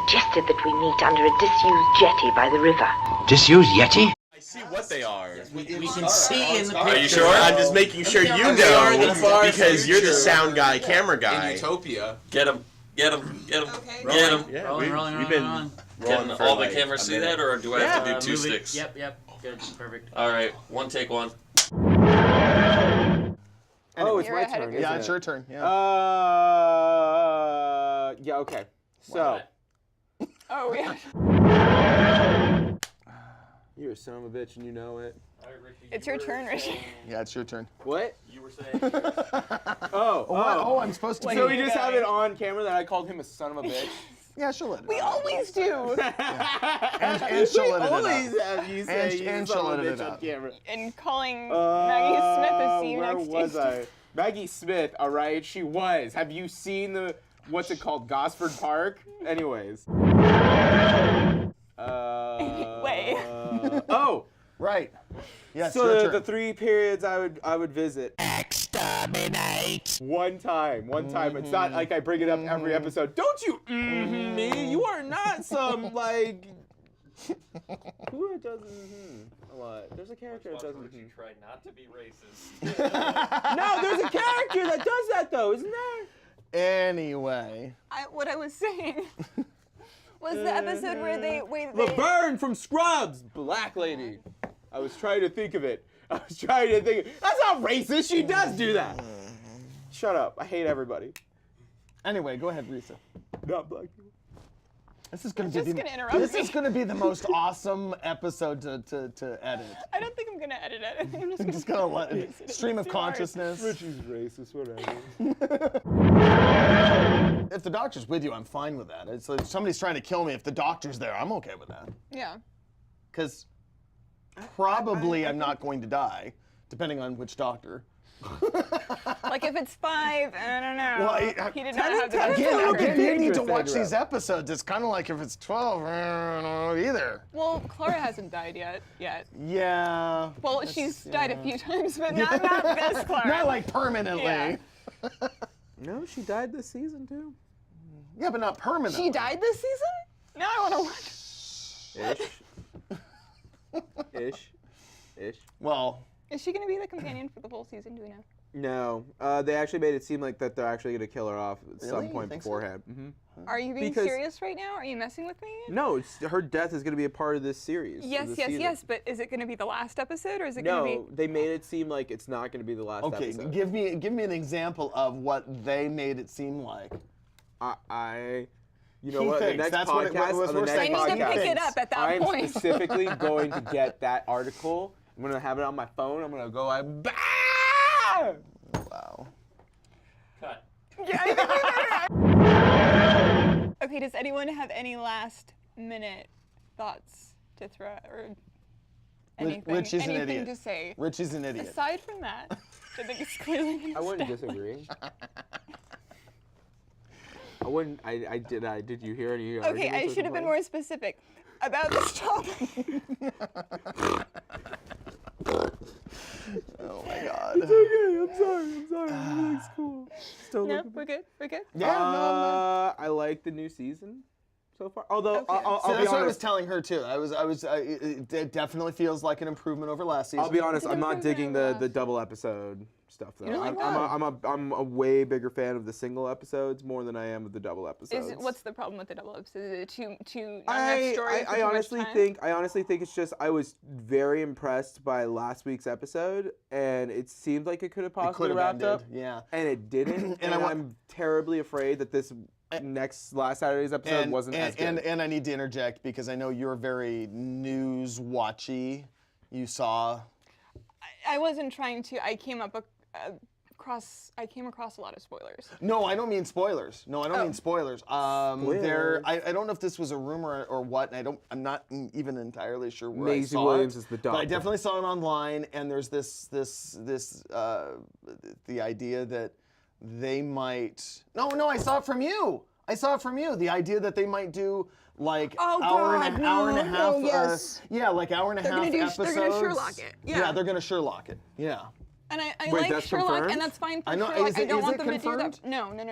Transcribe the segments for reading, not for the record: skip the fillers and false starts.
suggested that we meet under a disused jetty by the river. Disused Yeti? I see what they are. We can see in the picture. Are you sure? I'm just making sure you know because you're the sound guy, camera guy. In Utopia. Get him. Get him. Get him. Okay. Get him. Yeah, Rolling. Can all the cameras see that, or do I have to do two movie. sticks? Yep. Good. Perfect. All right. One take one. Oh, it's You're my ahead turn. of Yeah, isn't it's it? your turn. Yeah. Yeah, okay. So, Oh, yeah. you're a son of a bitch and you know it. It's your turn, Richie. Yeah, it's your turn. What? You were saying. Oh, I'm supposed to. Wait. So Be... we just have it on camera that I called him a son of a bitch? Yeah, she'll let it. We always do. And she'll let it always out. have you say he's and a she'll son of let a it bitch on out. camera. And calling Maggie Smith a see you Where next was Tuesday. I? Maggie Smith, all right, she was. Have you seen the, what's it called, Gosford Park? Anyways. Wait. Oh, Right. Yeah, it's so your the turn. 3 periods I would visit. Exterminate. One time. It's not like I bring it up every episode. Don't you me? You are not some like. Who doesn't a lot? There's a character that doesn't. Try not to be racist. No, there's a character that does that though, isn't there? Anyway. What I was saying was the episode where they Laverne from Scrubs, black lady. I was trying to think of it. That's not racist. She does do that. Shut up. I hate everybody. Anyway, go ahead, Risa. Not black people. This is gonna You're be just gonna interrupt this me. is gonna be the most awesome episode to edit. I don't think I'm gonna edit it. I think I'm I'm just gonna let it It's stream of too hard. consciousness. Richie's racist, whatever. If the doctor's with you, I'm fine with that. It's like if somebody's trying to kill me. If the doctor's there, I'm okay with that. Yeah. Because probably I'm not going to die, depending on which doctor. Like if it's 5, I don't know. Well, he did not have the best Again, memory. you need to dangerous, watch Andrew. these episodes. It's kind of like if it's 12, I don't know either. Well, Clara hasn't died yet. Yeah. Well, she's died a few times, but not this Clara. Not like permanently. Yeah. No, she died this season too. Yeah, but not permanently. She died this season? Now I want to watch. Ish. Well, Is she going to be the companion for the whole season? Do we know? No, they actually made it seem like that they're actually gonna kill her off at Really? some You point think so? beforehand. Mm-hmm. Are you being Because- serious right now? Are you messing with me? No, her death is gonna be a part of this series. Yes, this yes, season. yes. But is it going to be the last episode, or is it going to No, be? they made it seem like it's not gonna be the last okay. episode. Give me an example of what they made it seem like. You know He what? thinks. The next That's what podcast, it was- on the we're next saying I need to podcast, pick it up at that I'm point. specifically going to get that article. I'm gonna have it on my phone. I'm gonna go like, bah! Wow. Cut. Yeah, I think we better. Okay. Does anyone have any last-minute thoughts to throw or anything? Rich is an anything idiot. to say? Rich is an idiot. Aside from that, I think it's clearly gonna I wouldn't stay. disagree. I wouldn't. I did. Did you hear any? Okay, I arguments or should have been complaints? more specific about this topic. Oh my God. Okay, I'm sorry. Everything's cool. Still No, looking. we're good. We're good. Yeah. No. I like the new season so far. Although Okay. I'll So be that's what I was honest. telling her too. It definitely feels like an improvement over last season. I'll be honest. It's an I'm not improvement digging over the last double episode stuff though. You don't like I'm a way bigger fan of the single episodes more than I am of the double episodes. What's the problem with the double episodes? Is it too not enough story? for I too much honestly time? think it's just I was very impressed by last week's episode and it seemed like it could have It possibly could have wrapped ended. up Yeah. and it didn't and I'm terribly afraid that this last Saturday's episode wasn't as good. And I need to interject because I know you're very news watchy. You saw. I wasn't trying to. I came across a lot of spoilers. No, I don't mean spoilers. No, I don't Oh. mean spoilers. Spoilers. I don't know if this was a rumor or what, and I'm not even entirely sure where I Maisie saw Williams it. is the But I doctor. definitely saw it online, and there's the idea that they might. No, I saw it from you. The idea that they might do like Oh, hour God, and a no, half. yes. Yeah, like hour and a half They're gonna episodes. Sherlock it. Yeah. They're gonna Sherlock it. Yeah. And I Wait, like that's Sherlock, confirmed? and that's fine for I know- Sherlock. is I it- don't is want it them to do confirmed? that.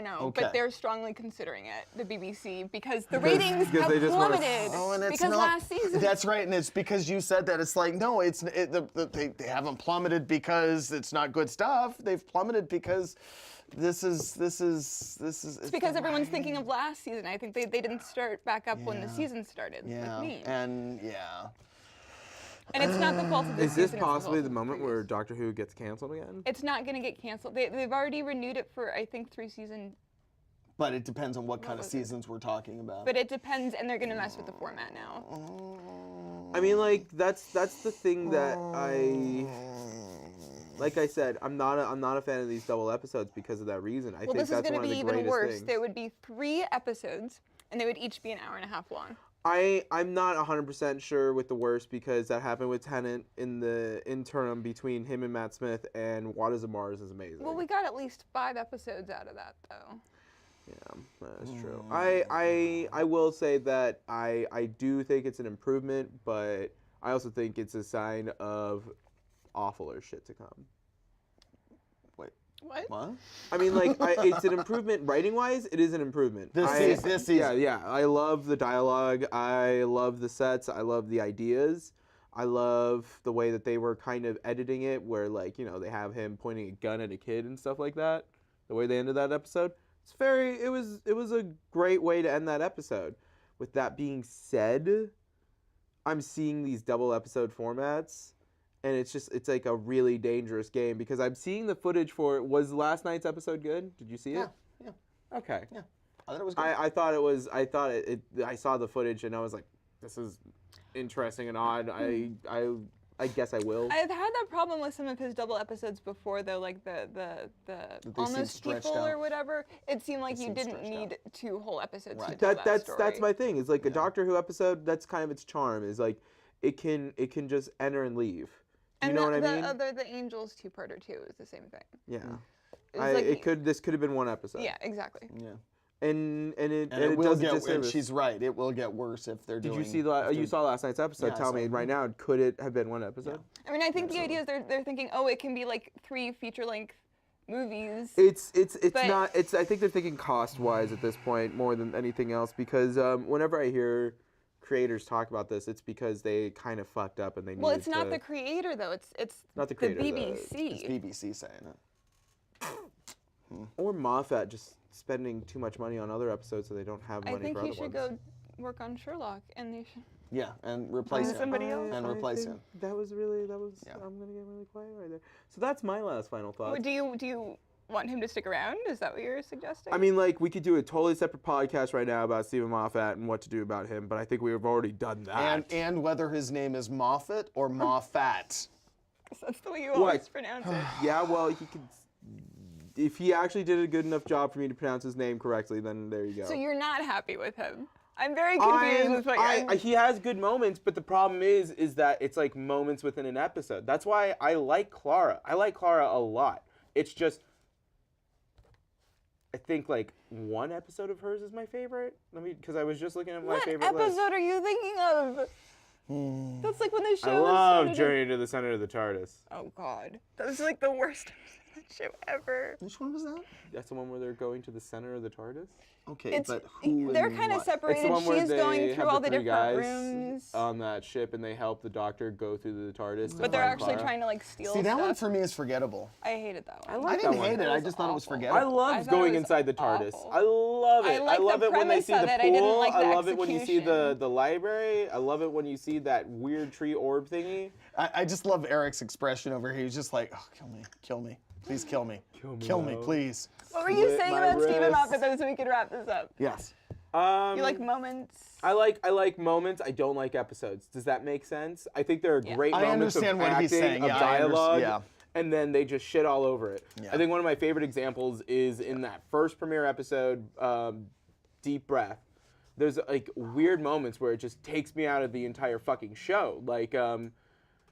No. Okay. But they're strongly considering it, the BBC, because the ratings because have they just wanna- plummeted. Oh, and it's because not. last season. That's right, and it's because you said that. It's like no, they haven't plummeted because it's not good stuff. They've plummeted because this is. It's because everyone's thinking of last season. I think they didn't start back up when the season started. Yeah, Like me. and yeah. And it's not the fault of this Is this season, it's possibly fault the of moment previous. where Doctor Who gets canceled again? It's not going to get canceled. They've already renewed it for, I think, 3 seasons. But it depends on what kind of was it? seasons we're talking about. But it depends, and they're going to mess with the format now. I mean, like that's the thing that like I said, I'm not a fan of these double episodes because of that reason. I Well, think this is that's going to one of be the even greatest worse. things. There would be 3 episodes, and they would each be an hour and a half long. I'm not 100% sure with the worst because that happened with Tennant in the interim between him and Matt Smith, and Waters of Mars is amazing. Well, we got at least 5 episodes out of that, though. Yeah, that's true. I will say that I do think it's an improvement, but I also think it's a sign of awfuler shit to come. What? What? I mean, like, it's an improvement writing-wise. It is an improvement. This season. Yeah. I love the dialogue. I love the sets. I love the ideas. I love the way that they were kind of editing it, where like they have him pointing a gun at a kid and stuff like that. The way they ended that episode, it was a great way to end that episode. With that being said, I'm seeing these double episode formats. And it's like a really dangerous game because I'm seeing the footage for it. Was last night's episode good? Did you see it? Yeah. Okay. Yeah. I thought it was good. I thought it was. I thought it. I saw the footage and I was like, this is interesting and odd. I guess I will. I've had that problem with some of his double episodes before, though, like the seem almost stretched people out. or whatever. It seemed like you seem didn't stretched need 2 whole episodes Right. to tell that story. That's my thing. It's like a Doctor Who episode. That's kind of its charm. Is like it can just enter and leave. You And know what I mean? the Angels 2-parter too is the same thing. Yeah. It's like- This could have been one episode. Yeah, exactly. Yeah. And it will does a get. And disservice. she's right. It will get worse if they're Did doing. you see you saw last night's episode? Yeah, I Tell saw me it. right now, could it have been one episode? I mean, I think the idea is they're thinking, oh, it can be like 3 feature-length movies. It's But- not. I think they're thinking cost-wise at this point more than anything else because whenever I hear creators talk about this, it's because they kind of fucked up and they needed Well, it's not to, the creator though. It's Not the creator, the- BBC. It's BBC saying it. or Moffat just spending too much money on other episodes so they don't have money I think for he other should ones. go work on Sherlock, and they should. Yeah, and replace Find him. somebody else. And replace him. That was. Yeah. I'm gonna get really quiet right there. So that's my last final thought. Do you want him to stick around? Is that what you're suggesting? I mean, like, we could do a totally separate podcast right now about Stephen Moffat and what to do about him, but I think we've already done that. And whether his name is Moffat or Moffat. that's the way you always What? pronounce it. Yeah, well, he could. If he actually did a good enough job for me to pronounce his name correctly, then there you go. So you're not happy with him. I'm very confused with what he has good moments, but the problem is that it's like moments within an episode. That's why I like Clara. I like Clara a lot. It's just, I think like one episode of hers is my favorite. Because I was just looking at my What favorite episode list. are you thinking of? That's like when the show I was love started. Journey to the Center of the TARDIS. Oh God, that was like the worst show ever. Which one was that? That's the one where they're going to the center of the TARDIS. Okay, It's but who they're and kind of what? separated. It's the one where She's they going have through all the three different guys rooms, on that ship, and they help the Doctor go through the TARDIS. to but they're find actually Clara. trying to like steal See, that stuff. one for me is forgettable. I hated that one. I I like didn't that one. hate it. I was just thought it was awful. I forgettable. I love thought it going was inside the TARDIS. awful. I love it. I like love the it when they premise see of the it. I didn't pool. like the I love it when you see execution. the library. I love it when you see that weird tree orb thingy. I just love Eric's expression over here. He's just like, oh, kill me. Please kill me. Kill me, now. please. What were you Slit saying my about Stephen wrist. Moffat though, so we could wrap this up? Yes. You like moments? I like moments. I don't like episodes. Does that make sense? I think there are great I moments understand of what acting, he's saying. of Yeah, I dialogue, yeah. and then they just shit all over it. Yeah. I think one of my favorite examples is in that first premiere episode, Deep Breath. There's like weird moments where it just takes me out of the entire fucking show. Like,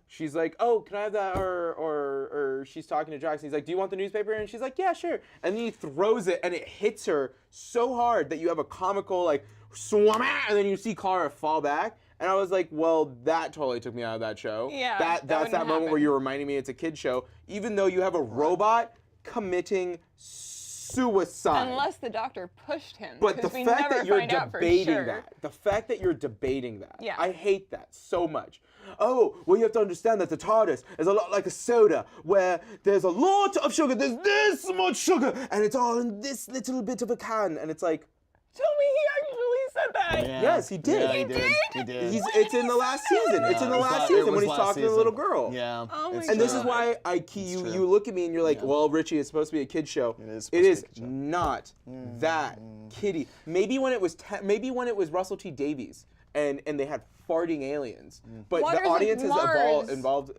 she's like, "Oh, can I have that?" Or she's talking to Jackson. He's like, "Do you want the newspaper?" And she's like, "Yeah, sure." And then he throws it, and it hits her so hard that you have a comical like swam, and then you see Clara fall back. And I was like, well, that totally took me out of that show. Yeah, That's that wouldn't moment where happen. you're reminding me it's a kid show, even though you have a robot committing suicide. Unless the doctor pushed him. But the 'cause we fact never that you're find out for debating sure. that, the fact that you're debating that, Yeah. I hate that so much. Oh, well, you have to understand that the TARDIS is a lot like a soda, where there's a lot of sugar, there's this much sugar, and it's all in this little bit of a can, and it's like, Tell me he actually said that. Yeah. yes, he did. Yeah, he did. He did. It's in the last season. It's in the last season when he's talking to the little girl. Yeah. Oh my it's And this true. is why I key It's you. true. You look at me and you're like, Yeah. well, Richie, it's supposed to be a kid show. It is supposed It to be is a kid show. not that kiddie. Maybe when it was Russell T Davies and they had farting aliens, but Waters the of audience has Mars.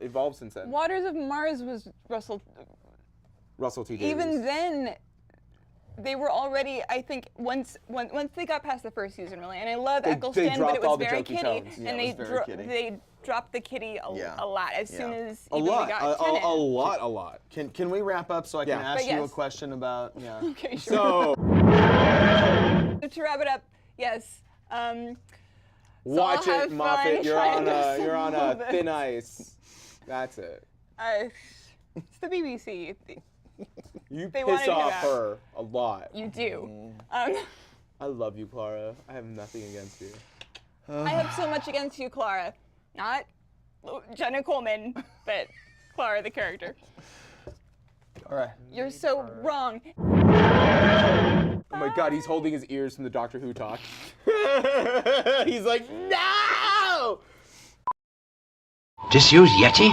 evolved since then. Waters of Mars was Russell. Russell T Davies. Even then, they were already. I think once they got past the first season, really, and I love They Eccleston, but dropped it was all the very jokey kiddie, tones. Yeah, and it was very kiddie. they dropped the kiddie a lot as soon as a even lot, we got Tennant. a lot. Can we wrap up so I can Yeah. ask But you a yes. question about? Yeah. Okay, sure. So So to wrap it up, yes. watch I'll it, have Moffat. fun You're trying on to you're on solve a it. thin ice. That's it. It's the BBC. You They wanted piss to do off that. her a lot. You do. I love you, Clara. I have nothing against you. I have so much against you, Clara. Not Jenna Coleman, but Clara, the character. All right. You're so wrong. Oh my God, he's holding his ears from the Doctor Who talk. He's like, no! Disused Yeti?